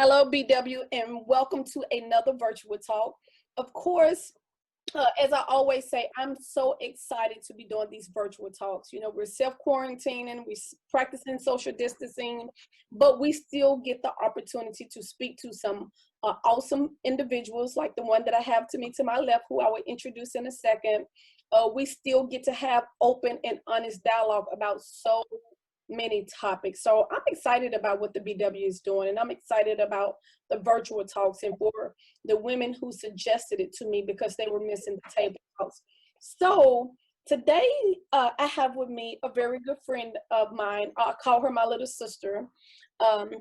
Hello, BW, and welcome to another virtual talk. Of course, as I always say, I'm so excited to be doing these virtual talks. You know, we're self-quarantining, we're practicing social distancing, but we still get the opportunity to speak to some awesome individuals like the one that I have to my left, who I will introduce in a second. We still get to have open and honest dialogue about so many topics. So I'm excited about what the BW is doing, and I'm excited about the virtual talks and for the women who suggested it to me because they were missing the table talks. So today I have with me a very good friend of mine. I'll call her my little sister. And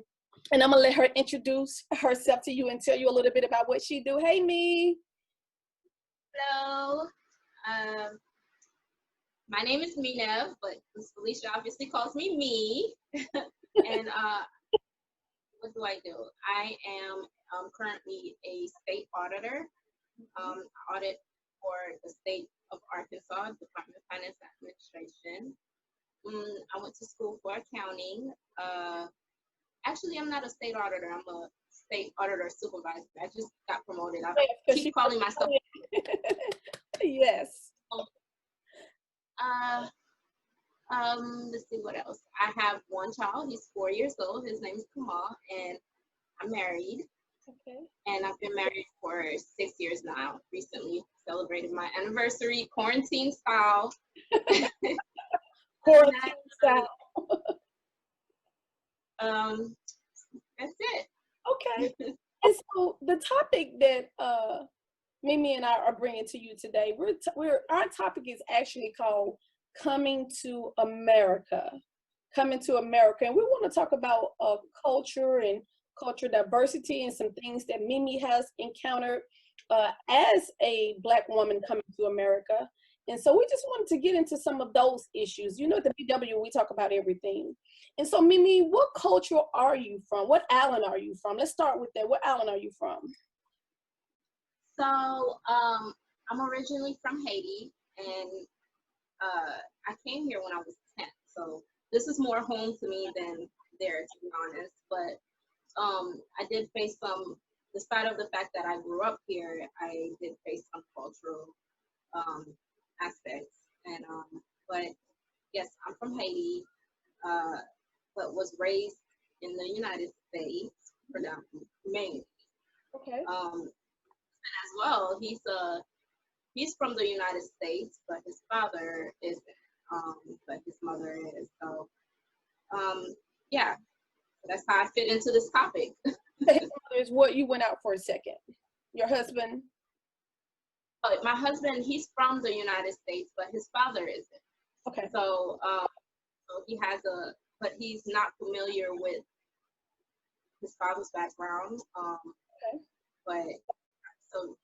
I'm gonna let her introduce herself to you and tell you a little bit about what she do. Hey, me. Hello. My name is Minerve, but Miss Felicia obviously calls me Me. And what do I do? I am currently a state auditor. I audit for the state of Arkansas, Department of Finance Administration. I went to school for accounting. Actually, I'm not a state auditor. I'm a state auditor supervisor. I just got promoted. I keep calling myself. Yes. Let's see what else. I have one child. He's 4 years old. His name is Kamal, and I'm married. Okay. And I've been married for 6 years now. Recently celebrated my anniversary, quarantine style. Quarantine style. That's it. Okay. And so the topic that Mimi and I are bringing to you today, our topic is actually called Coming to America. Coming to America. And we want to talk about culture and culture diversity and some things that Mimi has encountered as a Black woman coming to America. And so we just wanted to get into some of those issues. You know, at the BW, we talk about everything. And so, Mimi, what culture are you from? What island are you from? Let's start with that. What island are you from? So I'm originally from Haiti, and I came here when I was 10. So this is more home to me than there, to be honest. But I did face some, despite of the fact that I grew up here, I did face some cultural aspects. And but yes, I'm from Haiti, but was raised in the United States, predominantly, mainly. Okay. As well, he's from the United States, but his father isn't, but his mother is. So yeah, that's how I fit into this topic. Is what you went out for a second. Your husband? My husband, he's from the United States, but his father isn't. Okay. So so he has but he's not familiar with his father's background. Okay. But so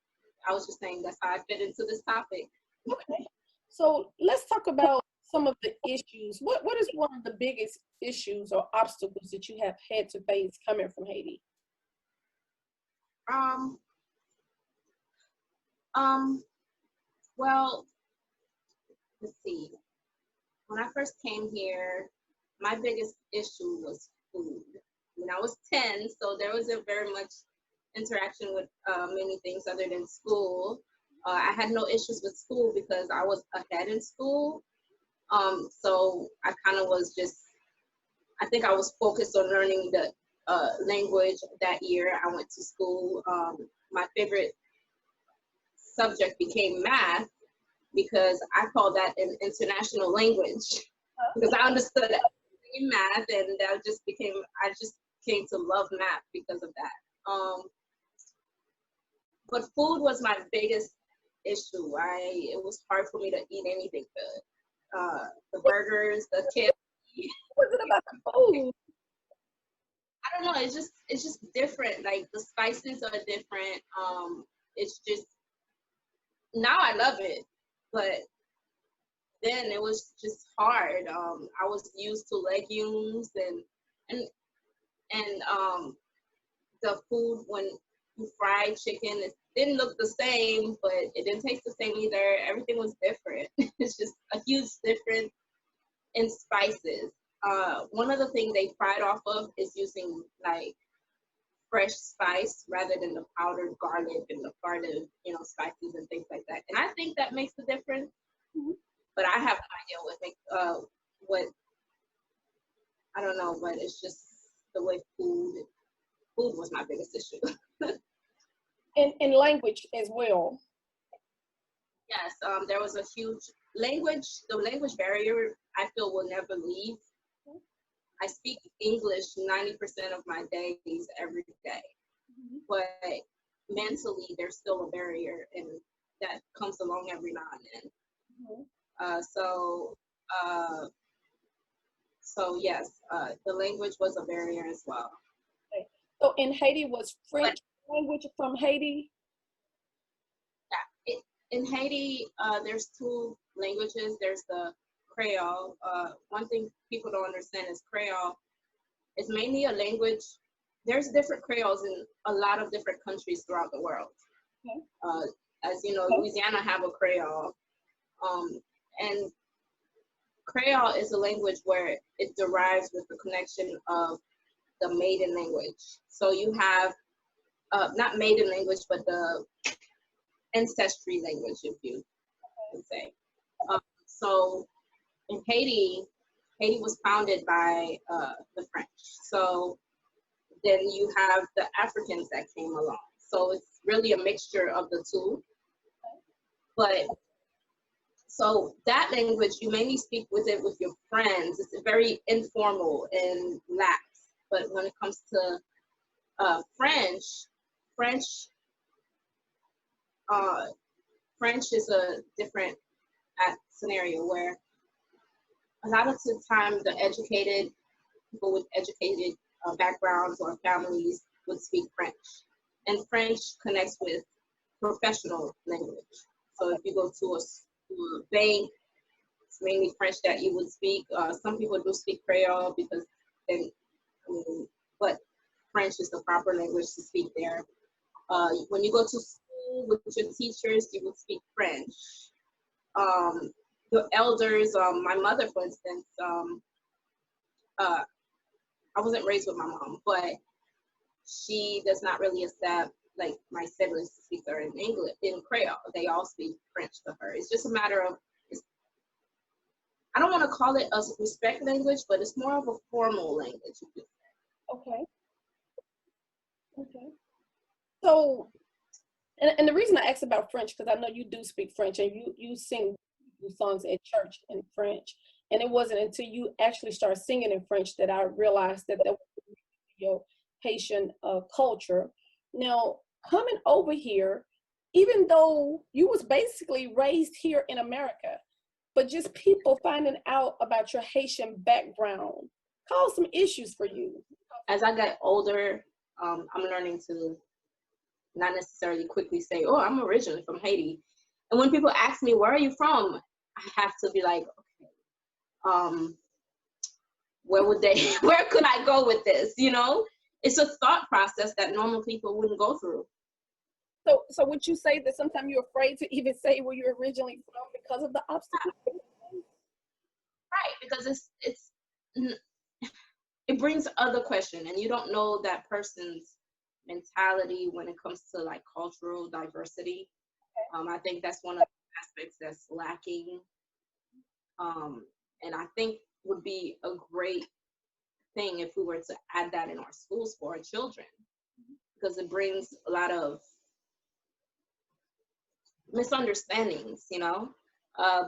I was just saying that's how I fit into this topic. Okay. So let's talk about some of the issues. What is one of the biggest issues or obstacles that you have had to face coming from Haiti? Well, let's see. When I first came here, my biggest issue was food. When I was 10, so there wasn't very much interaction with many things other than school. I had no issues with school because I was ahead in school. So I kind of was just, I think I was focused on learning the language that year. I went to school. My favorite subject became math because I call that an international language because I understood everything in math, and I just came to love math because of that. But food was my biggest issue. It was hard for me to eat anything good. The burgers, the KFC. What is it about the food? I don't know. It's just different. Like the spices are different. It's just now I love it, but then it was just hard. I was used to legumes and the food when you fried chicken, it didn't look the same, but it didn't taste the same either. Everything was different. It's just a huge difference in spices. One of the things they pride off of is using like fresh spice rather than the powdered garlic and the powdered, spices and things like that. And I think that makes a difference. Mhm. But I have no idea what I don't know, but it's just the way food was my biggest issue. And language as well. Yes, there was a huge the language barrier I feel will never leave. I speak English 90% of my days every day, but mentally there's still a barrier, and that comes along every now and then. Uh, so, uh, so yes, the language was a barrier as well. Okay. So in Haiti, was French language from Haiti? Yeah, in Haiti, there's two languages. There's the Creole. One thing people don't understand is Creole is mainly a language. There's different Creoles in a lot of different countries throughout the world. Okay. As you know, Louisiana have a Creole, and Creole is a language where it derives with the connection of the maiden language. So you have not maiden language, but the ancestry language, if you would say. So in Haiti was founded by the French. So then you have the Africans that came along. So it's really a mixture of the two. But so that language, you mainly speak with it with your friends. It's very informal and lax. But when it comes to French is a different scenario where a lot of the time the educated people with educated backgrounds or families would speak French. And French connects with professional language. So if you go to a bank, it's mainly French that you would speak. Some people do speak Creole because but French is the proper language to speak there. When you go to school with your teachers, you would speak French. Your elders, my mother, for instance, I wasn't raised with my mom, but she does not really accept like my siblings to speak to her in English, in Creole. They all speak French to her. It's just a matter of, I don't want to call it a respect language, but it's more of a formal language. Okay. Okay. So, and the reason I asked about French, because I know you do speak French and you sing songs at church in French. And it wasn't until you actually started singing in French that I realized that was your Haitian culture. Now, coming over here, even though you was basically raised here in America, but just people finding out about your Haitian background caused some issues for you. As I got older, I'm learning to not necessarily quickly say, oh, I'm originally from Haiti. And when people ask me, where are you from? I have to be like, okay, where could I go with this? It's a thought process that normal people wouldn't go through. So would you say that sometimes you're afraid to even say where you're originally from because of the obstacles? Right, because it brings other questions, and you don't know that person's mentality when it comes to like cultural diversity. I think that's one of the aspects that's lacking, and I think would be a great thing if we were to add that in our schools for our children, because it brings a lot of misunderstandings,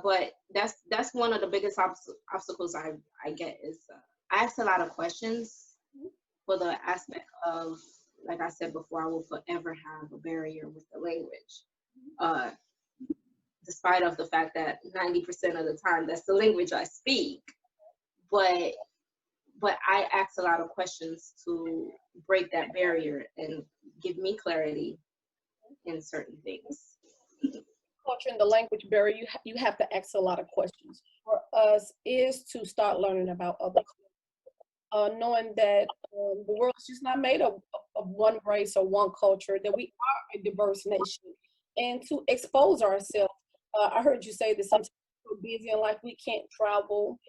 but that's one of the biggest obstacles I get is I ask a lot of questions for the aspect of, like I said before, I will forever have a barrier with the language, despite of the fact that 90% of the time that's the language I speak, but I ask a lot of questions to break that barrier and give me clarity in certain things. Culture and the language barrier, you have to ask a lot of questions. For us is to start learning about other cultures, knowing that the world is just not made of one race or one culture, that we are a diverse nation, and to expose ourselves. I heard you say that sometimes we're busy in life, we can't travel,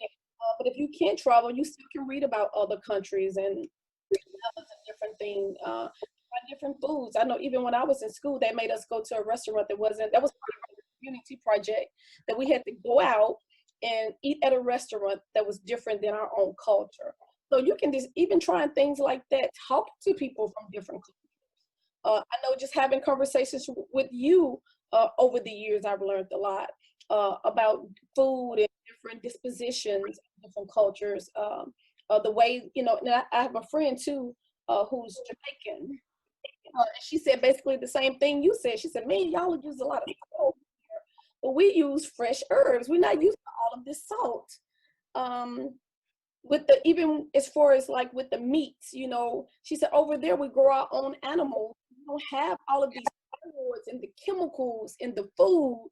but if you can't travel, you still can read about other countries and That was a different thing. Try different foods. I know even when I was in school, they made us go to a restaurant that was part of a community project, that we had to go out and eat at a restaurant that was different than our own culture. So you can just even trying things like that, talk to people from different cultures. I know just having conversations with you over the years, I've learned a lot about food and different dispositions, different cultures. The way, and I have a friend too who's Jamaican. And she said basically the same thing you said. She said, man, y'all use a lot of salt, but we use fresh herbs. We're not using all of this salt. Um, with the even as far as like with the meats, she said over there we grow our own animals. We don't have all of these steroids and the chemicals in the food.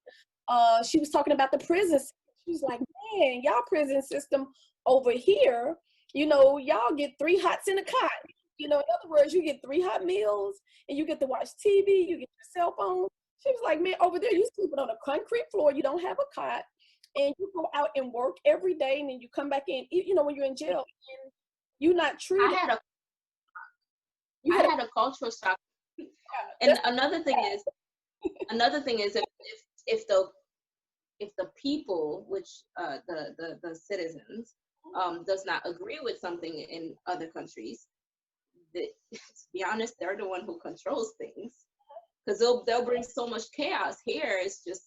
She was talking about the prison system. She was like, man, y'all prison system over here, y'all get 3 hots in a cot. In other words, you get 3 hot meals and you get to watch TV, you get your cell phone. She was like, man, over there you sleeping on a concrete floor, you don't have a cot, and you go out and work every day, and then you come back in, when you're in jail, and you're not treated. I had a cultural shock. And another thing is if the people, which the citizens, does not agree with something in other countries, to be honest, they're the one who controls things, because they'll bring so much chaos. Here it's just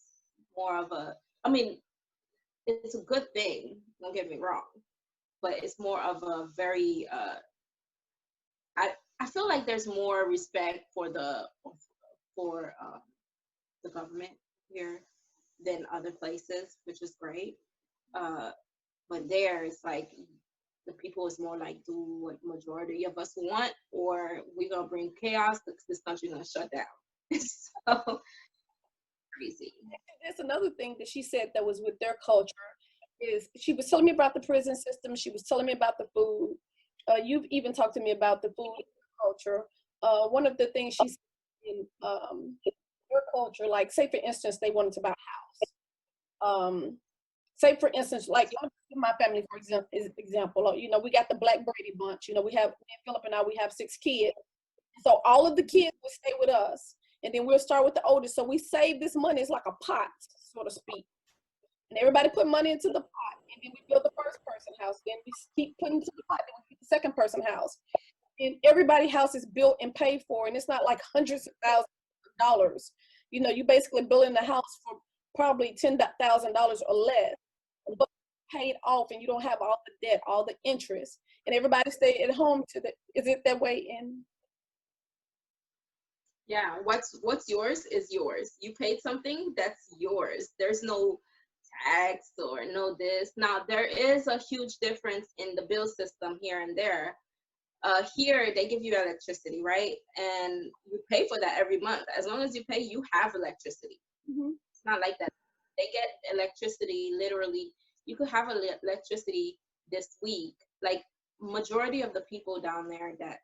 more of a, I mean, it's a good thing, don't get me wrong, but it's more of a very I feel like there's more respect for the government here than other places, which is great. But there it's like the people is more like, do what majority of us want, or we're gonna bring chaos because this country's gonna shut down. So crazy. That's another thing that she said that was with their culture, is she was telling me about the prison system. She was telling me about the food. You've even talked to me about the food culture. One of the things she said in their culture, like say for instance, they wanted to buy a house. Say for instance, like my family, for example, we got the Black Brady bunch. We have, me and Philip and I, we have 6 kids. So all of the kids will stay with us, and then we'll start with the oldest. So we save this money. It's like a pot, so to speak. And everybody put money into the pot, and then we build the first person house. Then we keep putting into the pot, then we build the second person house. And everybody's house is built and paid for, and it's not like hundreds of thousands of dollars. You basically building the house for probably $10,000 or less, but paid off, and you don't have all the debt, all the interest, and everybody stay at home is it that way in? Yeah, what's yours is yours. You paid something, that's yours. There's no tax or no this. Now there is a huge difference in the bill system here and there. Here they give you electricity, right? And you pay for that every month. As long as you pay, you have electricity. Mm-hmm. It's not like that. They get electricity literally. You could have electricity this week. Like majority of the people down there that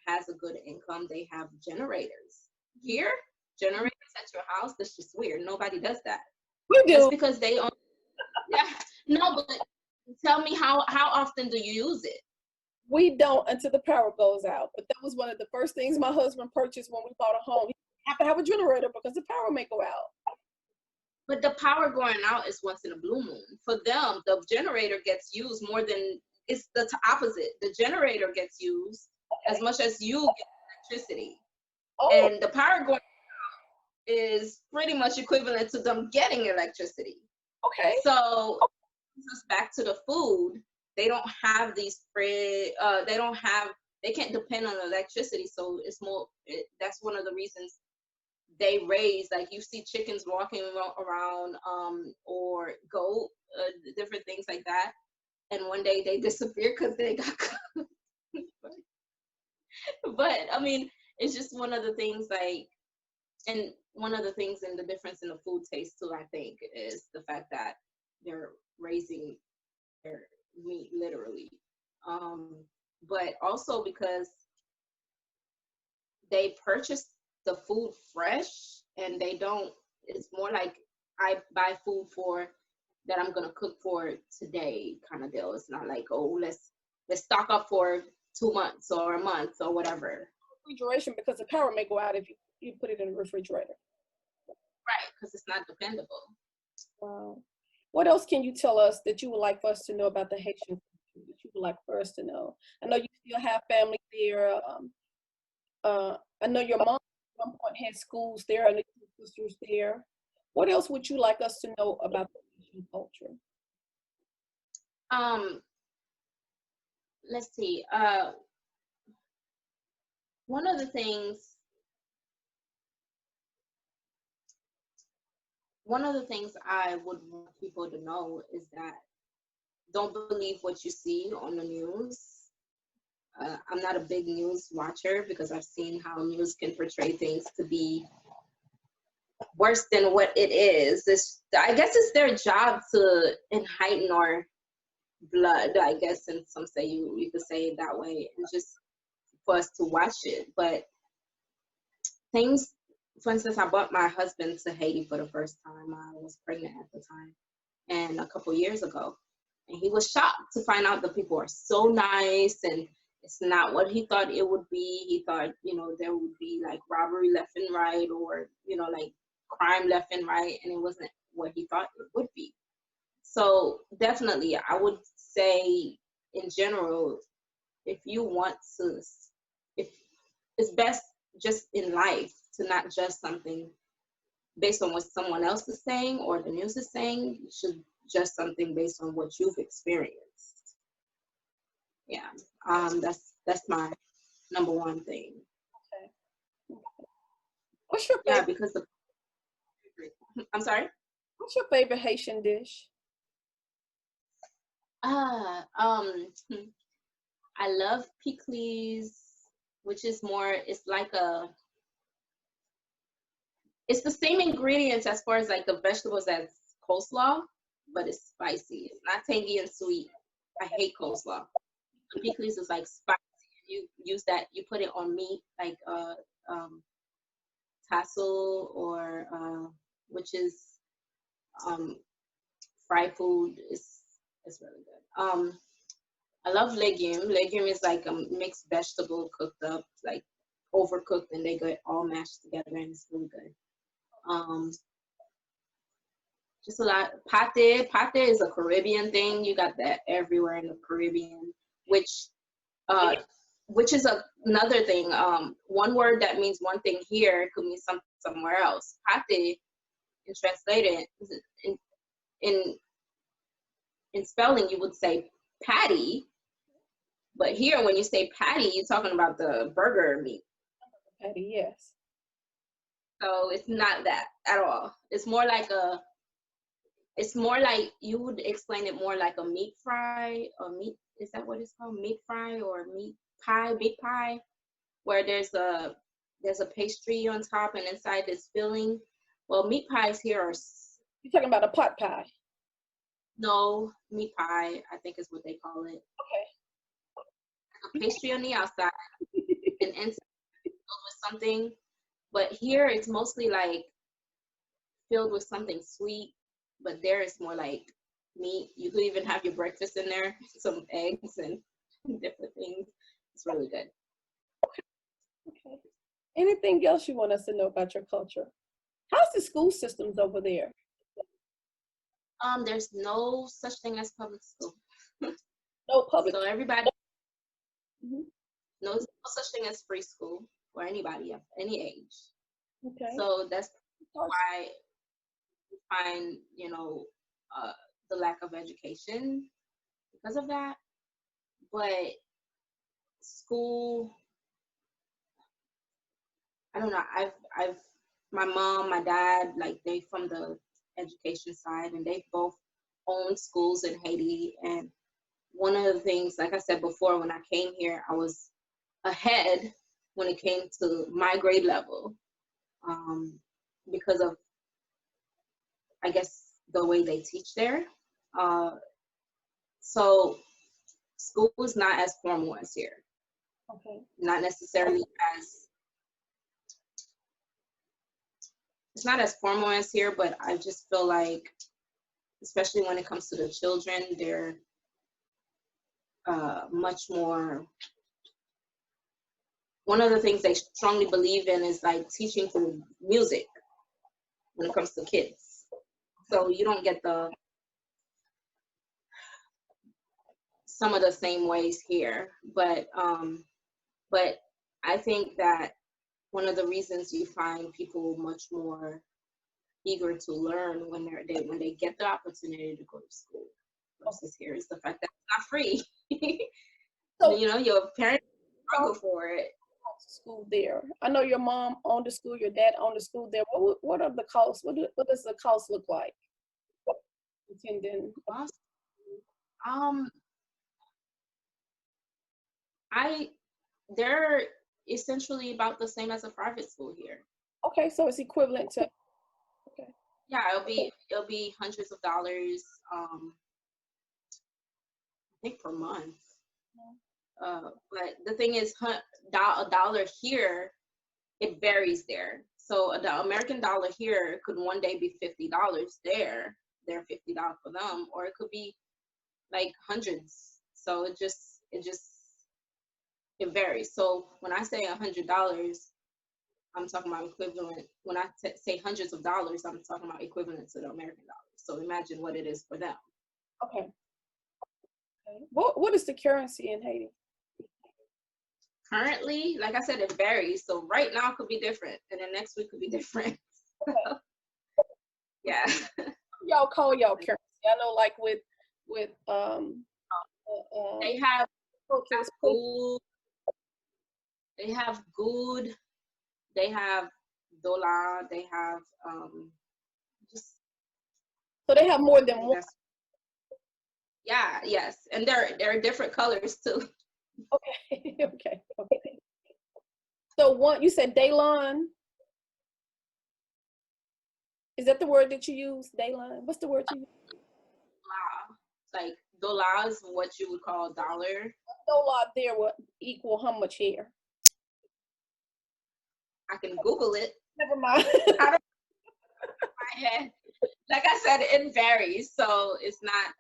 has a good income, they have generators. Here, generators at your house, that's just weird. Nobody does that. We do. That's because they own. Yeah, no, but tell me how often do you use it? We don't until the power goes out. But that was one of the first things my husband purchased when we bought a home. He have to have a generator because the power may go out. But the power going out is once in a blue moon. For them, the generator gets used more than, it's the opposite. The generator gets used as much as you get electricity. Oh. And the power going out is pretty much equivalent to them getting electricity. Okay. So us back to the food, they don't have these they can't depend on electricity, so it's more, that's one of the reasons they raise, like you see chickens walking around, or goat, different things like that, and one day they disappear because they got cooked. But I mean, it's just one of the things, like, and one of the things in the difference in the food taste too, I think, is the fact that they're raising their meat literally, but also because they purchase the food fresh, and they don't, it's more like I buy food for that I'm gonna cook for today kind of deal. It's not like, oh, let's stock up for 2 months or a month or whatever. Refrigeration, because the power may go out if you put it in the refrigerator. Right, because it's not dependable. Wow. What else can you tell us that you would like for us to know about the Haitian culture, that you would like for us to know? I know you still have family there. I know your mom at one point had schools there. I know your sisters there. What else would you like us to know about the Haitian culture? Um, let's see. One of the things I would want people to know is that don't believe what you see on the news. I'm not a big news watcher because I've seen how news can portray things to be worse than what it is. I guess it's their job to heighten our blood, I guess, and some say you could say it that way, and just for us to watch it. But things, for instance, I brought my husband to Haiti for the first time. I was pregnant at the time, and a couple years ago. And he was shocked to find out that people are so nice, and it's not what he thought it would be. He thought, there would be like robbery left and right, or, like crime left and right, and it wasn't what he thought it would be. So definitely, I would say in general, if it's best just in life to not judge something based on what someone else is saying or the news is saying. You should judge something based on what you've experienced. Yeah, that's my number one thing. Okay. What's your Yeah, favorite? because I'm sorry. What's your favorite Haitian dish? I love pickles, which is more. It's the same ingredients as far as like the vegetables as coleslaw, but it's spicy. It's not tangy and sweet. I hate coleslaw. Pickles is like spicy. You use that. You put it on meat, like tassel or which is fried food. It's really good. I love legume. Legume is like a mixed vegetable cooked up, like overcooked, and they get all mashed together, and it's really good. Just a lot. Pate. Pate is a Caribbean thing. You got that everywhere in the Caribbean, which is another thing. One word that means one thing here could mean something somewhere else. Pate, in translated, in spelling, you would say patty, but here when you say patty, you're talking about the burger meat. Patty, yes. So it's not that at all. It's more like you would explain it more like a meat fry or meat. Is that what it's called? Meat fry or meat pie, where there's a pastry on top and inside it's filling. Well, meat pies here are. You're talking about a pot pie. No, meat pie, I think is what they call it. Okay. A pastry on the outside and inside filled with something. But here it's mostly like filled with something sweet, but there it's more like meat. You could even have your breakfast in there, some eggs and different things. It's really good. Okay. Anything else you want us to know about your culture? How's the school systems over there? There's no such thing as public school. No public. So everybody Mhm. knows no such thing as free school for anybody of any age. Okay. So that's why we find, the lack of education because of that. But school, I don't know. I've my mom, my dad, like they from the education side, and they both owned schools in Haiti. And one of the things, like I said before, when I came here, I was ahead when it came to my grade level, because of, I guess, the way they teach there. So school is not as formal as here. Okay. Not necessarily as, it's not as formal as here, but I just feel like, especially when it comes to the children, they're much more one of the things they strongly believe in is like teaching through music when it comes to kids. So you don't get some of the same ways here, but I think that one of the reasons you find people much more eager to learn when they get the opportunity to go to school versus here is the fact that it's not free. So You know, your parents struggle for it. school there. I know your mom owned the school, your dad owned the school there. What are the costs? What does the cost look like? Attending. Um, they're essentially about the same as a private school here. Okay, so it's equivalent to. Okay. Yeah, it'll be hundreds of dollars. I think per month. But the thing is, a dollar here, it varies there. So the American dollar here could one day be $50 there. They're $50 for them, or it could be like hundreds. So it varies. So when I say $100, I'm talking about equivalent. When I say hundreds of dollars, I'm talking about equivalent to the American dollar. So imagine what it is for them. Okay. What is the currency in Haiti? Currently, like I said, it varies. So right now could be different, and then next week could be different. Okay. Yeah. Y'all call y'all currency. I know, like with They have protests. gold. They have gold. They have dollar. They have just. So they have more than one. Yeah. Yes, and they're different colors too. Okay. Okay. So one, you said Daylon. Is that the word that you use? Daylon. What's the word you use? Like dollar is what you would call dollar. Dollar there would equal how much here? I can Google it. Never mind. My head. Like I said, it varies, so it's not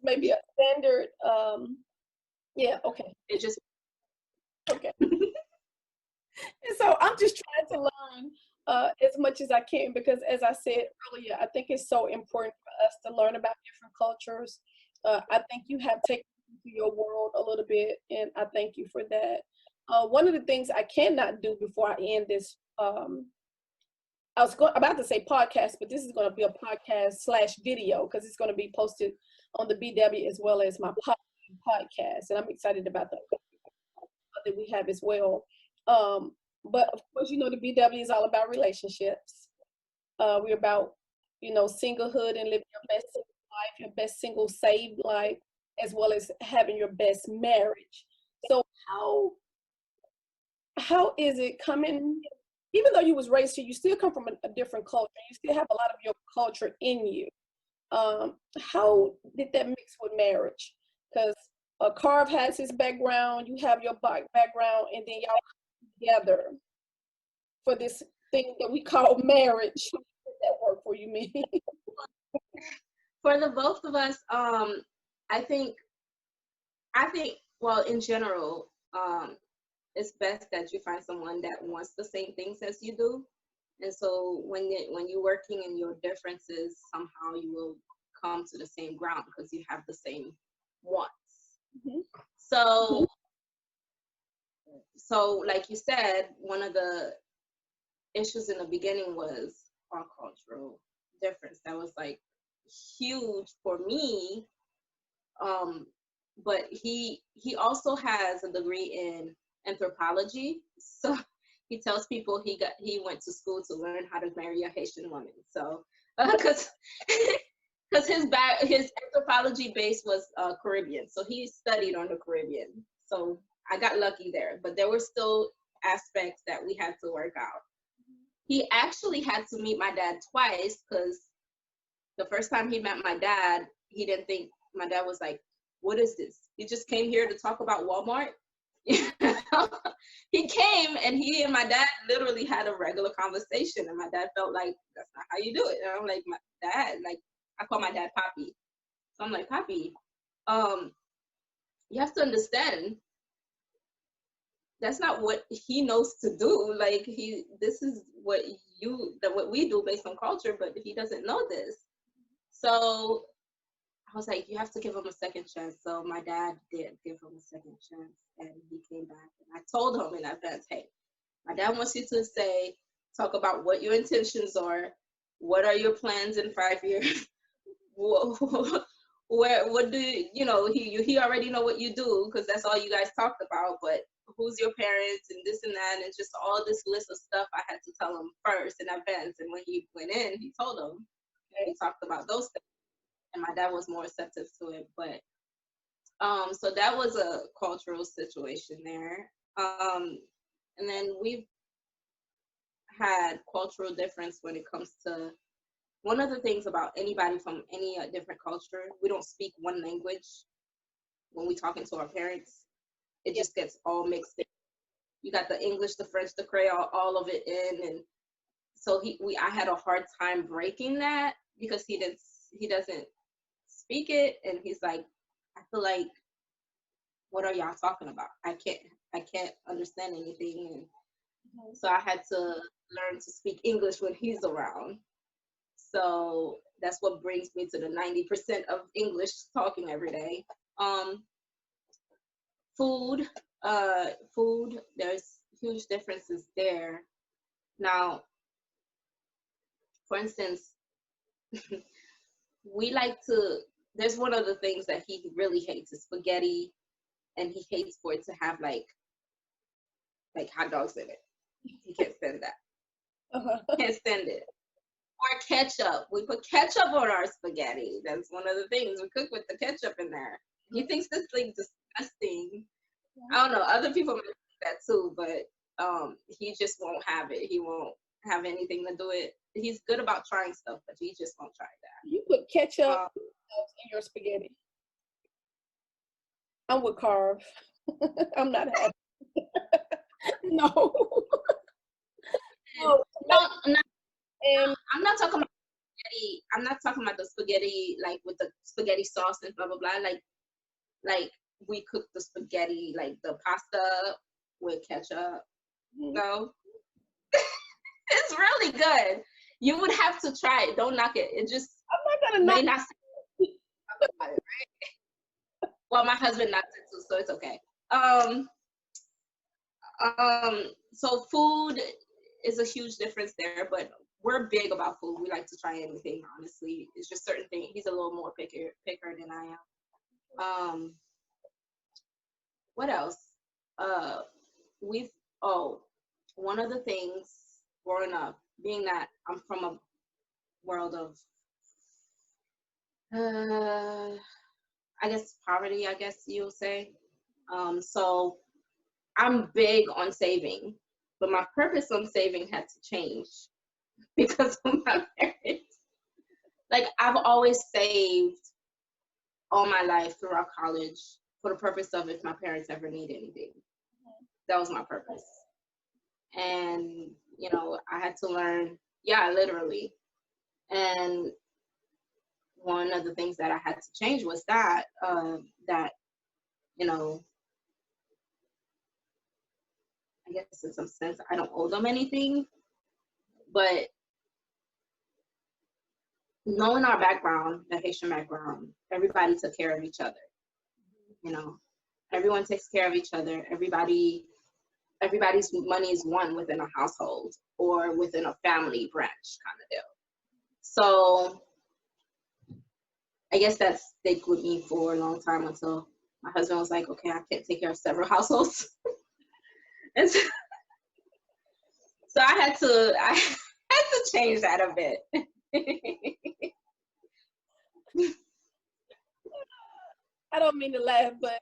maybe a standard. Yeah. Okay. It just okay. And so I'm just trying to learn as much as I can, because as I said earlier, I think it's so important for us to learn about different cultures. I think you have taken to your world a little bit, and I thank you for that. One of the things I cannot do before I end this, I was about to say podcast, but this is going to be a podcast / video, because it's going to be posted on the BW as well as my podcast, and I'm excited about that we have as well. But of course, you know, the BW is all about relationships. We're about, you know, singlehood and living your best life, your best single saved life, as well as having your best marriage. So how is it coming, even though you was raised here, you still come from a different culture, you still have a lot of your culture in you. How did that mix with marriage? Because Carve has his background, you have your background, and then y'all come together for this thing that we call marriage. How did that work for you, me? For the both of us, I think, well, in general, it's best that you find someone that wants the same things as you do. And so when you're working in your differences, somehow you will come to the same ground because you have the same wants. Mm-hmm. So like you said, one of the issues in the beginning was our cultural difference. That was like huge for me. But he also has a degree in anthropology, so he tells people he went to school to learn how to marry a Haitian woman. So because his anthropology base was Caribbean, so he studied on the Caribbean. So I got lucky there, but there were still aspects that we had to work out. He actually had to meet my dad twice, because the first time he met my dad, he didn't think, my dad was like, what is this? You just came here to talk about Walmart? He came and he and my dad literally had a regular conversation, and my dad felt like, that's not how you do it. And I'm like, my dad, like, I call my dad Papi. So I'm like, Papi, you have to understand, that's not what he knows to do. Like this is what we do based on culture, but he doesn't know this. So I was like, you have to give him a second chance. So my dad did give him a second chance, and he came back, and I told him in advance, hey, my dad wants you to talk about what your intentions are, what are your plans in 5 years, what do he already know what you do because that's all you guys talked about, but who's your parents and this and that, and just all this list of stuff I had to tell him first in advance. And when he went in, he told him, he talked about those things, and my dad was more receptive to it. But so that was a cultural situation there. And then we've had cultural difference when it comes to one of the things about anybody from any different culture, we don't speak one language when we talking to our parents. It just gets all mixed in. You got the English, the French, the Creole, all of it in, and so I had a hard time breaking that because he doesn't speak it, and he's like, I feel like, what are y'all talking about? I can't understand anything, and so I had to learn to speak English when he's around. So that's what brings me to the 90% of English talking every day. Food, there's huge differences there. Now, for instance, there's one of the things that he really hates is spaghetti, and he hates for it to have like hot dogs in it. He can't stand that. Can't stand it. Or ketchup. We put ketchup on our spaghetti. That's one of the things we cook with the ketchup in there. He thinks this thing's disgusting. I don't know. Other people might think that too, but he just won't have it. He won't have anything to do it. He's good about trying stuff, but he just won't try that. You put ketchup in your spaghetti. I'm with Carve. I'm not happy. No. I'm not talking about spaghetti. I'm not talking about the spaghetti like with the spaghetti sauce and blah blah blah. Like we cook the spaghetti, like the pasta with ketchup. No, it's really good. You would have to try it. Don't knock it. It just I'm not gonna knock it, right? Well, my husband knocked it too, so it's okay. So food is a huge difference there, but we're big about food. We like to try anything, honestly. It's just certain things. He's a little more picker than I am. What else? One of the things growing up, being that I'm from a world of, I guess poverty, I guess you'll say. So I'm big on saving, but my purpose on saving had to change because of my parents. Like I've always saved all my life throughout college for the purpose of if my parents ever need anything. That was my purpose. And, I had to learn, literally. And one of the things that I had to change was that, I guess in some sense, I don't owe them anything, but knowing our background, the Haitian background, everybody took care of each other. Everyone takes care of each other. Everybody's money is won within a household or within a family branch kind of deal. So I guess that stayed with me for a long time until my husband was like, okay, I can't take care of several households. And so I had to change that a bit. I don't mean to laugh, but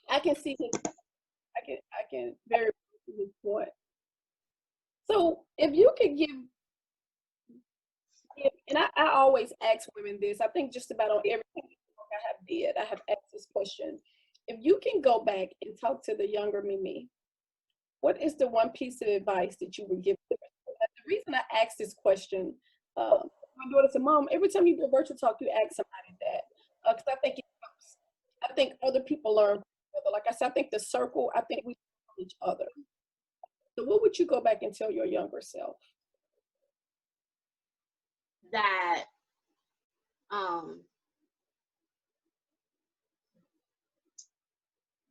I can see I can very good point. So if you could give, and I always ask women this, I think just about on every I have asked this question. If you can go back and talk to the younger Mimi, what is the one piece of advice that you would give to her? The reason I ask this question, my daughter said, Mom, every time you do a virtual talk, you ask somebody that. Because I think it helps. I think other people learn. Like I said, I think the circle, I think we each other. So what would you go back and tell your younger self? That um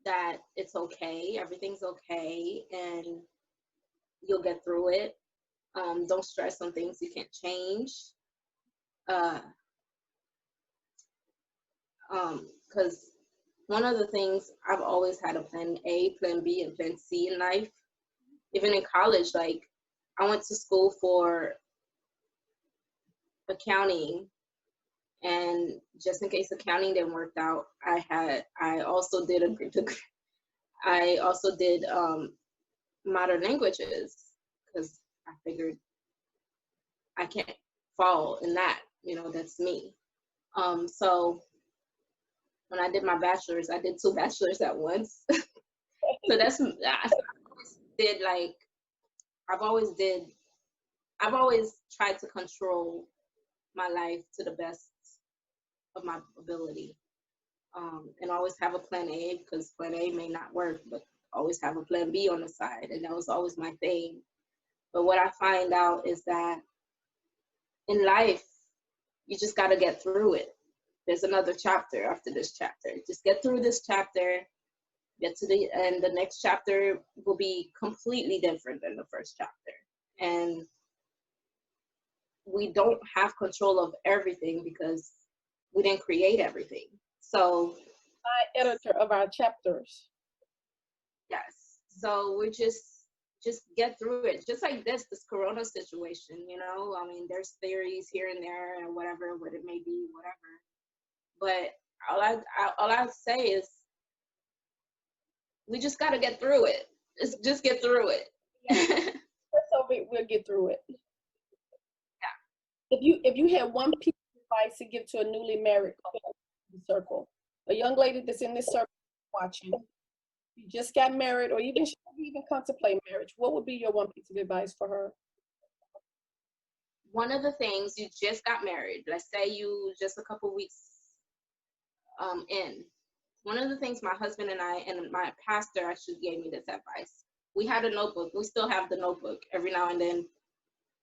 that it's okay, everything's okay, and you'll get through it. Don't stress on things you can't change. Uh, because one of the things, I've always had a plan A, plan B, and plan C in life. Even in college, like I went to school for accounting, and just in case accounting didn't work out, I also did modern languages, because I figured I can't fall in that. That's me. So when I did my bachelor's, I did two bachelors at once. So I always did like I've always did I've always tried to control my life to the best of my ability, and always have a plan A, because plan A may not work, but always have a plan B on the side, and that was always my thing. But what I find out is that in life, you just got to get through it. There's another chapter after this chapter. Just get through this chapter, get to and the next chapter will be completely different than the first chapter. And we don't have control of everything because we didn't create everything. So, Editor of our chapters. yes. So we just get through it. Just like this corona situation, I mean, there's theories here and there and whatever, what it may be, whatever. But all I say is we just got to get through it. Just get through it. So we'll get through it. Yeah. If you had one piece of advice to give to a newly married couple in the circle, a young lady that's in this circle watching, you just got married, or even contemplate marriage, what would be your one piece of advice for her? One of the things, you just got married. Let's say you just a couple weeks in. One of the things my husband and I, and my pastor actually gave me this advice. We had a notebook. We still have the notebook. Every now and then,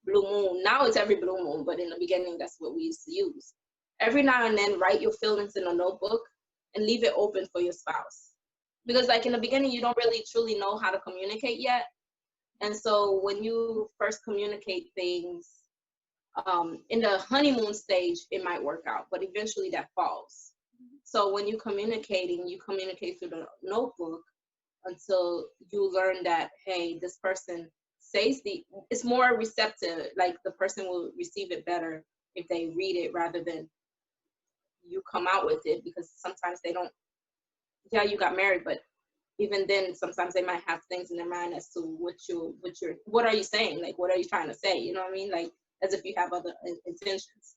blue moon. Now it's every blue moon, but in the beginning, that's what we used to use. Every now and then, write your feelings in a notebook and leave it open for your spouse. Because like in the beginning, you don't really truly know how to communicate yet. And so when you first communicate things, in the honeymoon stage, it might work out, but eventually that falls. So when you communicate through the notebook until you learn that, hey, this person it's more receptive, like the person will receive it better if they read it rather than you come out with it, because sometimes they don't, yeah, you got married, but even then, sometimes they might have things in their mind as to what are you saying? Like, what are you trying to say? You know what I mean? Like, as if you have other intentions.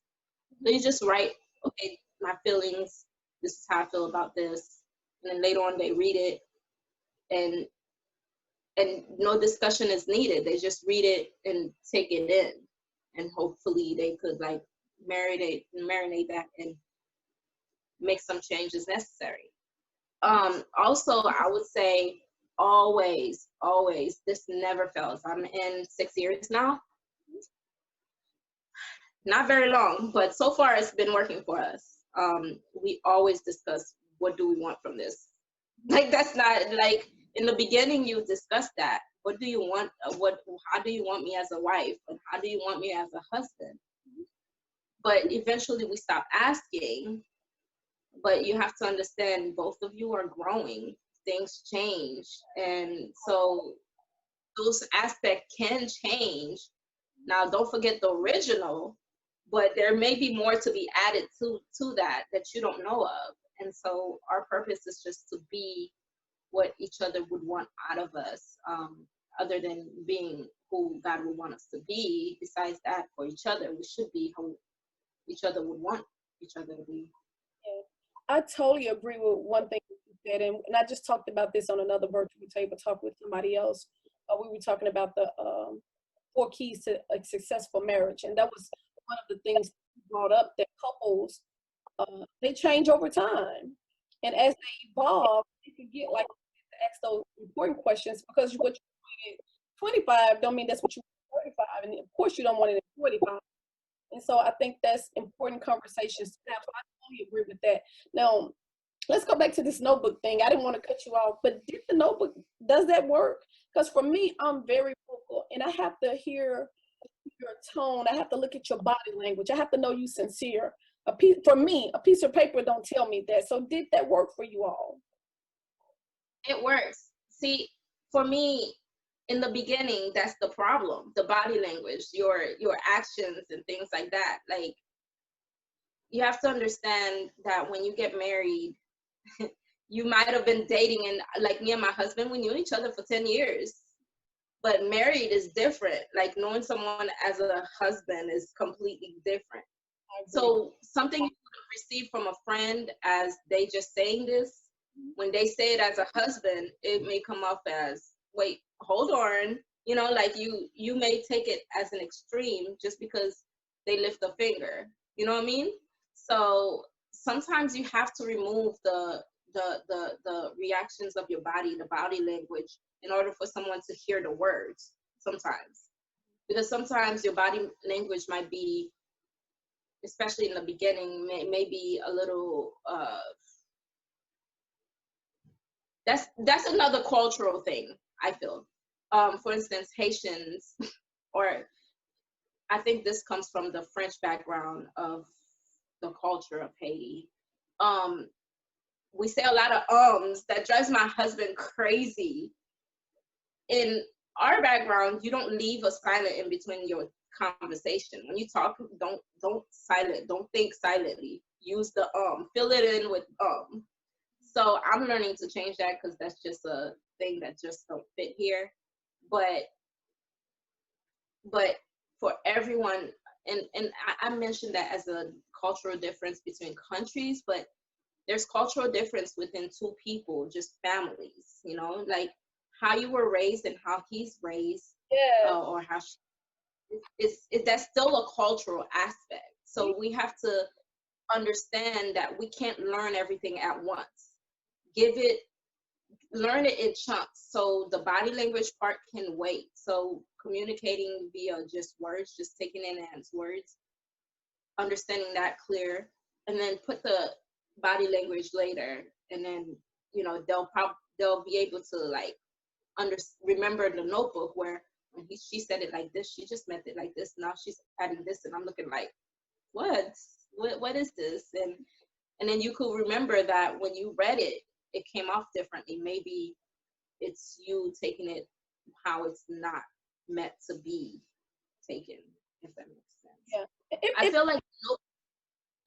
So you just write, okay, my feelings, this is how I feel about this. And then later on they read it, and no discussion is needed. They just read it and take it in. And hopefully they could like marinate that and make some changes necessary. Also, I would say always, this never fails. I'm in 6 years now. Not very long, but so far it's been working for us. We always discuss, what do we want from this? Like, that's not like in the beginning you discuss that. What do you want? How do you want me as a wife? And how do you want me as a husband? But eventually we stop asking. But you have to understand, both of you are growing. Things change, and so those aspects can change. Now, don't forget the original, but there may be more to be added to that you don't know of. And so our purpose is just to be what each other would want out of us, other than being who God would want us to be. Besides that, for each other, we should be who each other would want each other to be. I totally agree with one thing you said, and I just talked about this on another virtual table talk with somebody else. We were talking about the 4 keys to a successful marriage, and that was one of the things brought up, that couples, they change over time, and as they evolve, they can get like ask those important questions, because what you want at 25 don't mean that's what you want at 45. And of course you don't want it at 45. And so I think that's important conversations to have. So I totally agree with that. Now, let's go back to this notebook thing. I didn't want to cut you off, but did the notebook, does that work? Because for me, I'm very vocal, and I have to hear your tone. I have to look at your body language. I have to know you sincere. For me, a piece of paper don't tell me that. So did that work for you all? It works. See, for me, in the beginning, that's the problem. The body language, your actions and things like that. Like, you have to understand that when you get married, you might have been dating, and like me and my husband, we knew each other for 10 years. But married is different. Like, knowing someone as a husband is completely different. So something you would receive from a friend as they just saying this, when they say it as a husband, it may come off as, wait, hold on. You know, like you may take it as an extreme just because they lift a finger. You know what I mean? So sometimes you have to remove the reactions of your body, the body language, in order for someone to hear the words sometimes. Because sometimes your body language might be, especially in the beginning, may be a little, that's another cultural thing, I feel. For instance, Haitians, or I think this comes from the French background of the culture of Haiti. We say a lot of ums that drives my husband crazy. In our background, you don't leave a silent in between your conversation. When you talk, don't think silently. Use the fill it in with So I'm learning to change that, because that's just a thing that just don't fit here. But for everyone, and I mentioned that as a cultural difference between countries, but there's cultural difference within two people, just families, you know, like how you were raised and how he's raised, or how that's still a cultural aspect. So we have to understand that we can't learn everything at once. Learn it in chunks, so the body language part can wait. So communicating via just words, just taking in as words, understanding that clear, and then put the body language later, and then, you know, they'll be able to like remember the notebook, where when she said it like this, she just meant it like this. Now she's adding this, and I'm looking like, what is this? And then you could remember that when you read it, it came off differently. Maybe it's you taking it how it's not meant to be taken, if that makes sense. Yeah. I feel like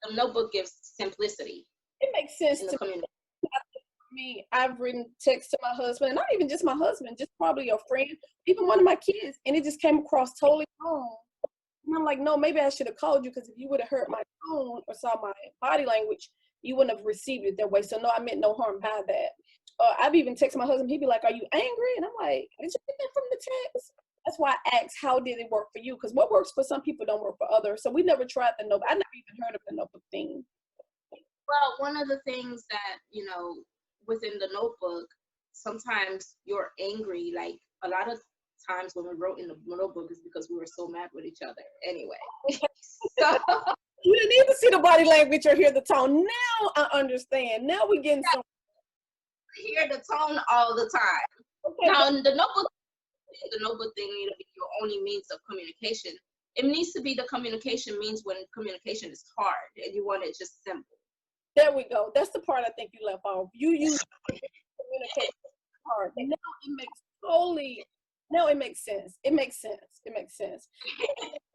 the notebook gives simplicity. It makes sense in the community. Me, I've written texts to my husband, and not even just my husband, just probably a friend, even one of my kids, and it just came across totally wrong. And I'm like, no, maybe I should have called you, because if you would have heard my tone or saw my body language, you wouldn't have received it that way. So no, I meant no harm by that. I've even texted my husband. He'd be like, are you angry? And I'm like, did you get that from the text? That's why I asked, how did it work for you? Because what works for some people don't work for others. So we never tried the notebook. I never even heard of the notebook thing. Well, one of the things that, you know, within the notebook, sometimes you're angry. Like, a lot of times when we wrote in the notebook is because we were so mad with each other anyway. So you didn't need to see the body language or hear the tone. Now I understand. Now we're getting some. Hear the tone all the time. Okay. Now, the notebook thing need to be your only means of communication. It needs to be the communication means when communication is hard and you want it just simple. There we go. That's the part I think you left off. You use communication hard. Now it makes sense. It makes sense. It makes sense.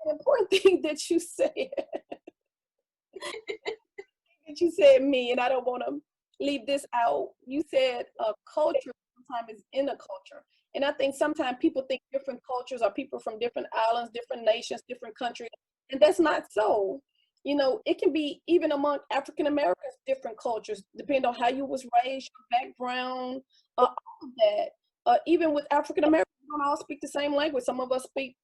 The important thing that you said, me, and I don't want to leave this out. You said culture sometimes is in a culture. And I think sometimes people think different cultures are people from different islands, different nations, different countries. And that's not so. You know, it can be even among African Americans, different cultures, depending on how you was raised, your background, all of that. Even with African Americans, we don't all speak the same language. Some of us speak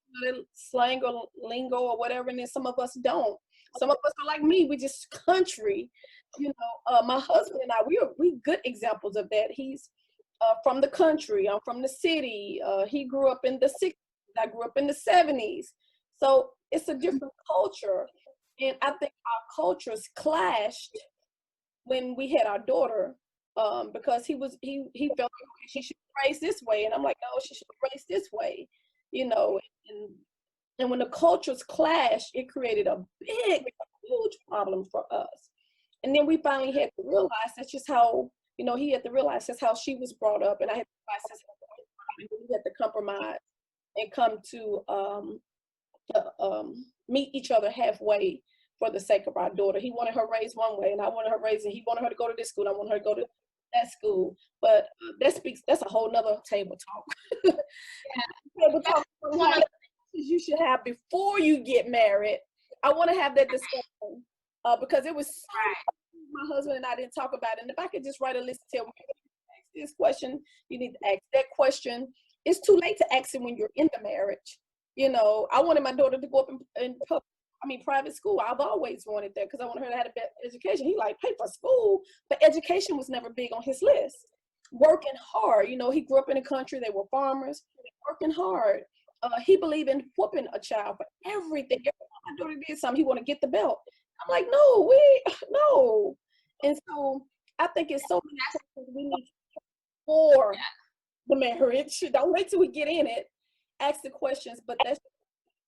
slang or lingo or whatever, and then some of us don't. Some of us are like me, we just country. You know, my husband and I, we good examples of that. He's from the country. I'm from the city. He grew up in the 60s. I grew up in the 70s. So it's a different culture. And I think our cultures clashed when we had our daughter, because he felt like, okay, she should be raised this way. And I'm like, no, she should be raised this way, you know. And when the cultures clashed, it created a huge problem for us. And then we finally had to realize that's just how, he had to realize that's how she was brought up, and I had to realize that's how we had to compromise and come to meet each other halfway for the sake of our daughter. He wanted her raised one way, and I wanted her raised, and he wanted her to go to this school, I wanted her to go to that school. But that's a whole nother table talk. Table talk you should have before you get married. I want to have that discussion, because it was my husband and I didn't talk about it. And if I could just write a list and tell me, ask this question, you need to ask that question. It's too late to ask it when you're in the marriage. I wanted my daughter to go up in private school. I've always wanted that because I wanted her to have a better education. He like pay for school, but education was never big on his list. Working hard, he grew up in the country. They were farmers, working hard. He believed in whooping a child for everything. Every time my daughter did something, he want to get the belt. I'm like, no. And so I think it's so many questions we need for the marriage. Don't wait till we get in it. Ask the questions, but that's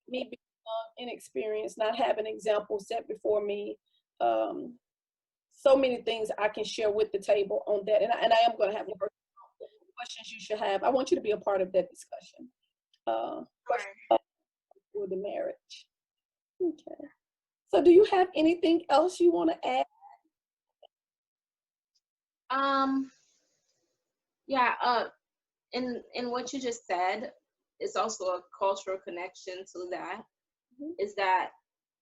me being inexperienced, not having examples set before me. So many things I can share with the table on that, and I am going to have questions you should have. I want you to be a part of that discussion for the marriage. Okay. So, do you have anything else you want to add? Yeah. In what you just said, it's also a cultural connection to that. Is that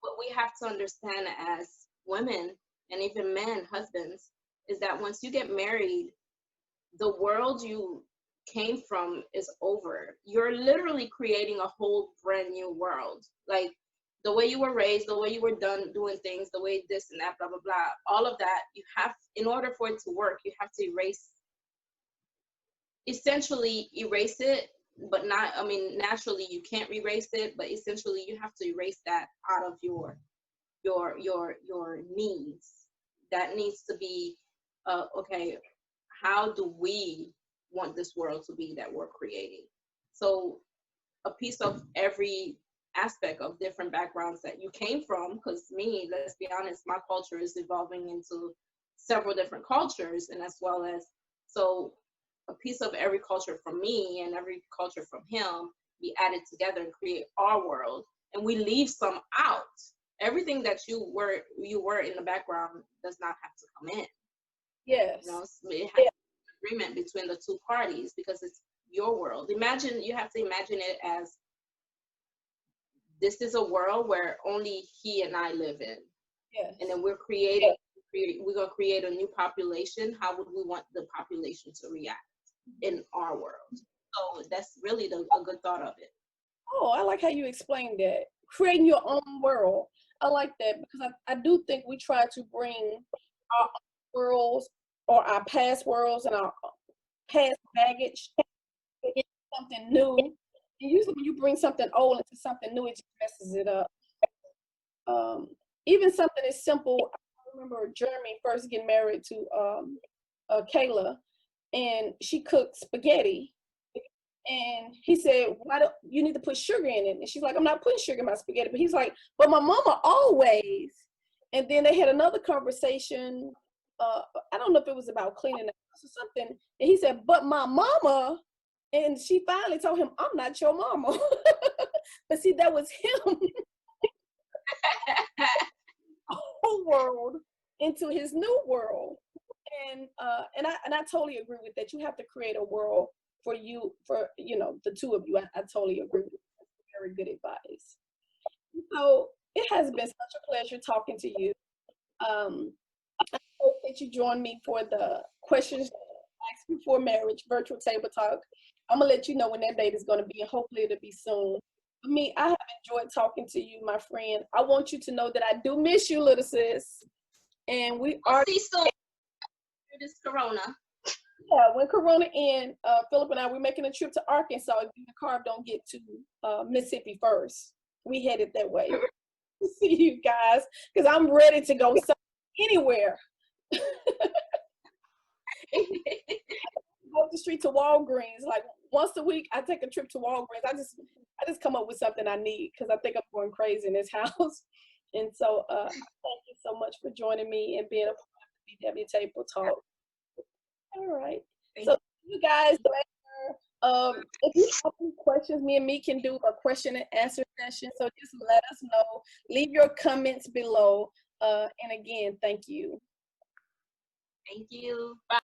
what we have to understand as women and even men, husbands, is that once you get married, the world you came from is over. You're literally creating a whole brand new world. Like the way you were raised, the way you were done doing things, the way this and that, blah, blah, blah, all of that, you have, in order for it to work, you have to essentially erase it, but not, naturally you can't erase it, but essentially you have to erase that out of your needs. That needs to be, okay, how do we want this world to be that we're creating? So a piece of every aspect of different backgrounds that you came from, because me, let's be honest, my culture is evolving into several different cultures, and as well as, so a piece of every culture from me and every culture from him be added together and create our world, and we leave some out. Everything that you were in the background does not have to come in. Yes. It has an agreement between the two parties because it's your world. You have to imagine it as, this is a world where only he and I live in. Yes. And then we're going to create a new population. How would we want the population to react in our world? So that's really a good thought of it. Oh, I like how you explained that. Creating your own world. I like that because I do think we try to bring our worlds or our past worlds and our past baggage into something new. And usually when you bring something old into something new, it just messes it up. Even something as simple, I remember Jeremy first getting married to Kayla, and she cooked spaghetti. And he said, why do you need to put sugar in it? And she's like, I'm not putting sugar in my spaghetti. But he's like, but my mama always. And then they had another conversation. I don't know if it was about cleaning the house or something. And he said, but my mama. And she finally told him, I'm not your mama. But see, that was him. Whole world into his new world. And I totally agree with that. You have to create a world for the two of you. I totally agree with that. Very good advice. So it has been such a pleasure talking to you. I hope that you join me for the questions asked before marriage virtual table talk. I'm gonna let you know when that date is gonna be, and hopefully it'll be soon. For me, I have enjoyed talking to you, my friend. I want you to know that I do miss you, little sis. And we are see soon. This corona. Yeah, when Corona ends, Philip and I, we're making a trip to Arkansas if the carb don't get to Mississippi first. We headed that way. See you guys, because I'm ready to go anywhere. Go up the street to Walgreens. Like once a week, I take a trip to Walgreens. I just come up with something I need because I think I'm going crazy in this house. And so thank you so much for joining me and being a part of the BW Table Talk. All right. So you guys later. If you have any questions, me and me can do a question and answer session. So just let us know. Leave your comments below. And again, thank you. Thank you. Bye.